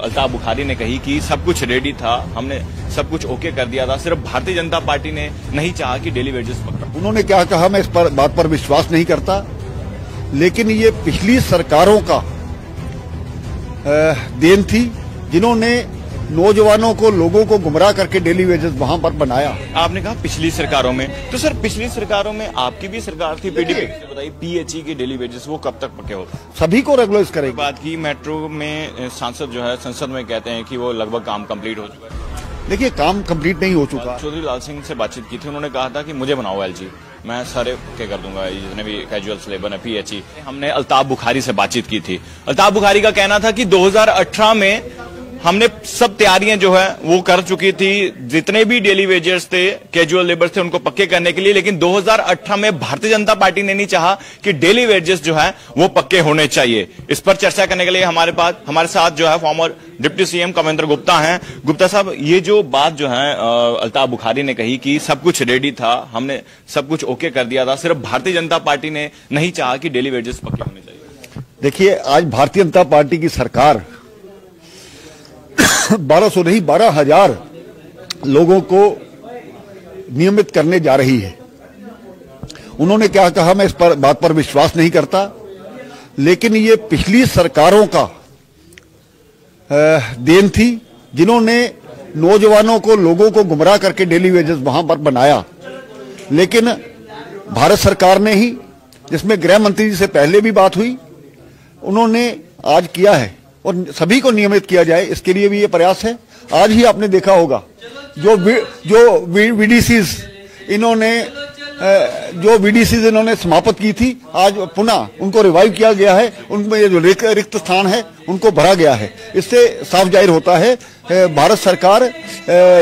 अल्ताफ बुखारी ने कही कि सब कुछ रेडी था, हमने सब कुछ ओके कर दिया था, सिर्फ भारतीय जनता पार्टी ने नहीं चाहा कि डेली वेजेस पकड़ा। उन्होंने क्या कहा, मैं इस पर बात पर विश्वास नहीं करता, लेकिन ये पिछली सरकारों का देन थी, जिन्होंने नौजवानों को, लोगों को गुमराह करके डेली वेजेस वहां पर बनाया। आपने कहा पिछली सरकारों में, तो सर पिछली सरकारों में आपकी भी सरकार थी, पीडीपी। बताइए पीएचई के डेली वेजेस वो कब तक पके होते? सभी को रेगुलराइज करेंगे। बात की मेट्रो में सांसद जो है संसद में कहते हैं कि वो लगभग काम कंप्लीट हो चुका है। देखिए, काम कंप्लीट नहीं हो चुका। चौधरी लाल सिंह से बातचीत की थी, उन्होंने कहा था कि मुझे बनाओ एलजी, मैं सारे के कर दूंगा, जितने भी कैजुअल लेबर है, पीएचई। हमने अल्ताफ बुखारी से बातचीत की थी। अल्ताफ बुखारी का कहना था कि 2018 में हमने सब तैयारियां जो है वो कर चुकी थी, जितने भी डेली वेजर्स थे, कैजुअल लेबर्स थे, उनको पक्के करने के लिए। लेकिन 2018 में भारतीय जनता पार्टी ने नहीं चाहा कि डेली वेजर्स जो है वो पक्के होने चाहिए। इस पर चर्चा करने के लिए हमारे साथ जो है farmer deputy CM Kamendra Gupta हैं। गुप्ता साहब, ये जो बात जो है अल्ताफ बुखारी ने कही कि सब कुछ रेडी था, हमने सब कुछ ओके कर दिया था, सिर्फ भारतीय जनता पार्टी ने नहीं चाहा कि डेली वेजर्स पक्के होने चाहिए। देखिए, आज भारतीय जनता पार्टी की सरकार 1200 नहीं 12,000 लोगों को नियमित करने जा रही है। उन्होंने क्या कहा, मैं इस पर बात पर विश्वास नहीं करता, लेकिन ये पिछली सरकारों का देन थी, जिन्होंने नौजवानों को, लोगों को गुमराह करके डेली वेजेस वहां पर बनाया। लेकिन भारत सरकार ने ही, जिसमें गृह मंत्री जी से पहले भी बात हुई, उन्होंने आज किया है और सभी को नियमित किया जाए, इसके लिए भी ये प्रयास है। आज ही आपने देखा होगा जो वीडीसीज इन्होंने समाप्त की थी, आज पुनः उनको रिवाइव किया गया है। उनमें ये जो रिक्त स्थान है उनको भरा गया है। इससे साफ जाहिर होता है भारत सरकार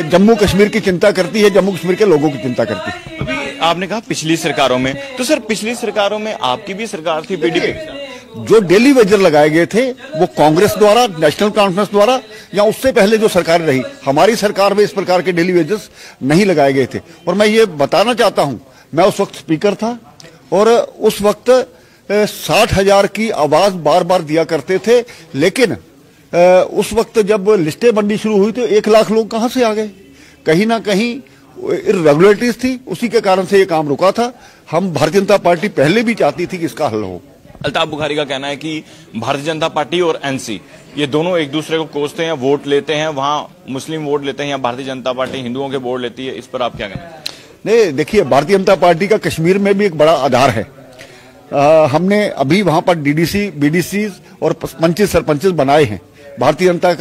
जम्मू कश्मीर की चिंता करती है, जम्मू कश्मीर के लोगों की चिंता करती है। अभी आपने कहा पिछली सरकारों में, तो सर पिछली सरकारों में आपकी भी सरकार थी, पीडीपी। जो डेली वेजर लगाए गए थे वो कांग्रेस द्वारा, नेशनल कॉन्फ्रेंस द्वारा, या उससे पहले जो सरकार रही, हमारी सरकार में इस प्रकार के डेली वेजेस नहीं लगाए गए थे। और मैं ये बताना चाहता हूं, मैं उस वक्त स्पीकर था और उस वक्त 60,000 की आवाज बार बार दिया करते थे। लेकिन उस वक्त जब लिस्टें बननी शुरू हुई तो 1 लाख लोग कहां से आ गए? कहीं ना कहीं इर्रेगुलरिटीज थी, उसी के कारण से ये काम रुका था। हम भारतीय जनता पार्टी पहले भी चाहती थी कि इसका हल हो। अल्ताफ बुखारी का कहना है कि भारतीय जनता पार्टी और एनसी ये दोनों एक दूसरे को कोसते हैं, वोट लेते हैं, वहां मुस्लिम वोट लेते हैं, या भारतीय जनता पार्टी हिंदुओं के वोट लेती है। इस पर आप क्या कहें? नहीं, देखिए, भारतीय जनता पार्टी का कश्मीर में भी एक बड़ा आधार है। हमने अभी वहां पर डीडीसी, बीडीसी और पंचित सरपंचेस बनाए हैं। भारतीय जनता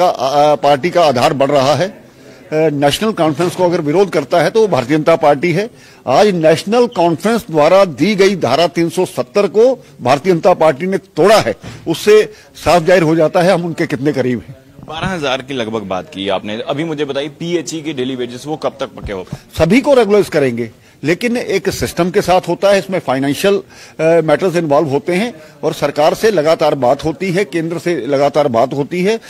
पार्टी का आधार बढ़ रहा है। नेशनल कॉन्फ्रेंस को अगर विरोध करता है तो वो भारतीय जनता पार्टी है। आज नेशनल कॉन्फ्रेंस द्वारा दी गई धारा 370 को भारतीय जनता पार्टी ने तोड़ा है। उससे साफ जाहिर हो जाता है हम उनके कितने करीब हैं। 12,000 की लगभग बात की आपने। अभी मुझे बताइए पीएचई के डेली वेजेस वो कब तक पके होगा? सभी को रेगुलराइज करेंगे, लेकिन एक सिस्टम के साथ होता है। इसमें फाइनेंशियल मैटर्स इन्वॉल्व होते हैं और सरकार से लगातार बात होती है, केंद्र से लगातार बात होती है।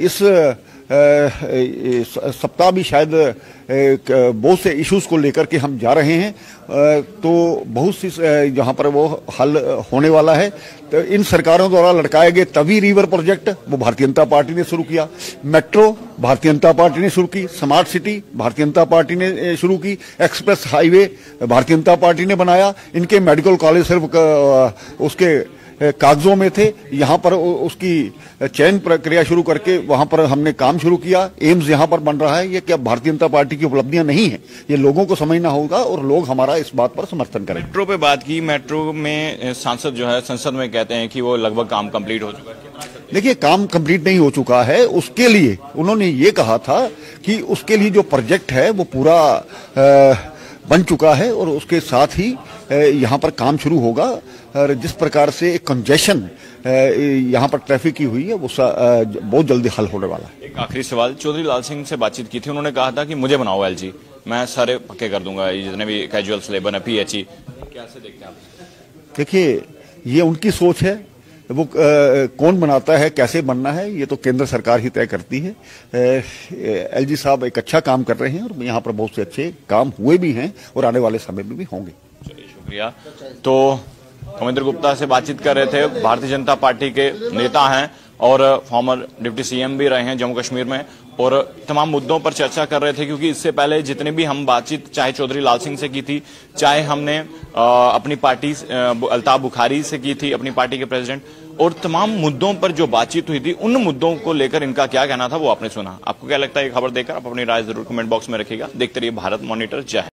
इस सप्ताह भी शायद बहुत से इश्यूज को लेकर के हम जा रहे हैं, तो बहुत सी जहां पर वो हल होने वाला है। तो इन सरकारों द्वारा लटकाए गए तवी रिवर प्रोजेक्ट वो भारतीय जनता पार्टी ने शुरू किया, मेट्रो भारतीय जनता पार्टी ने शुरू की, smart city Bharatiya Janata party ने शुरू की, express highway Bharatiya Janata party ने बनाया। इनके मेडिकल कॉलेज सिर्फ उसके कागजों में थे, यहां पर उसकी चयन प्रक्रिया शुरू करके वहां पर हमने काम शुरू किया। एम्स यहां पर बन रहा है। ये क्या भारतीय जनता पार्टी की उपलब्धियां नहीं है? ये लोगों को समझना होगा और लोग हमारा इस बात पर समर्थन करें। मेट्रो पे बात की, मेट्रो में सांसद जो है संसद में कहते हैं कि वो लगभग काम कंप्लीट हो चुका है। देखिए, काम कंप्लीट नहीं हो चुका है। उसके लिए उन्होंने ये कहा था कि उसके लिए जो प्रोजेक्ट है वो पूरा बन चुका है और उसके साथ ही यहाँ पर काम शुरू होगा। और जिस प्रकार से एक कंजेशन यहाँ पर ट्रैफिक की हुई है वो बहुत जल्दी हल होने वाला है। एक आखिरी सवाल, चौधरी लाल सिंह से बातचीत की थी, उन्होंने कहा था कि मुझे बनाओ एलजी, मैं सारे पक्के कर दूंगा, जितने भी कैजुअल लेबर है, पीएचई। कैसे देखते हैं आप? देखिए, ये उनकी सोच है। वो कौन बनाता है, कैसे बनना है, ये तो केंद्र सरकार ही तय करती है। एलजी साहब एक अच्छा काम कर रहे हैं और यहाँ पर बहुत से अच्छे काम हुए भी हैं और आने वाले समय में भी होंगे। चलिए, शुक्रिया। तो कमेंद्र गुप्ता से बातचीत कर रहे थे, भारतीय जनता पार्टी के नेता हैं और फॉर्मर डिप्टी सीएम भी रहे हैं जम्मू कश्मीर में, और तमाम मुद्दों पर चर्चा कर रहे थे। क्योंकि इससे पहले जितने भी हम बातचीत चाहे चौधरी लाल सिंह से की थी, चाहे हमने अपनी पार्टी अल्ताफ बुखारी से की थी, अपनी पार्टी के प्रेसिडेंट, और तमाम मुद्दों पर जो बातचीत हुई थी, उन मुद्दों को लेकर इनका क्या कहना था वो आपने सुना। आपको क्या लगता है ये खबर देकर? आप अपनी राय जरूर कमेंट बॉक्स में रखिएगा। देखते रहिए भारत मॉनिटर। जय हिंद।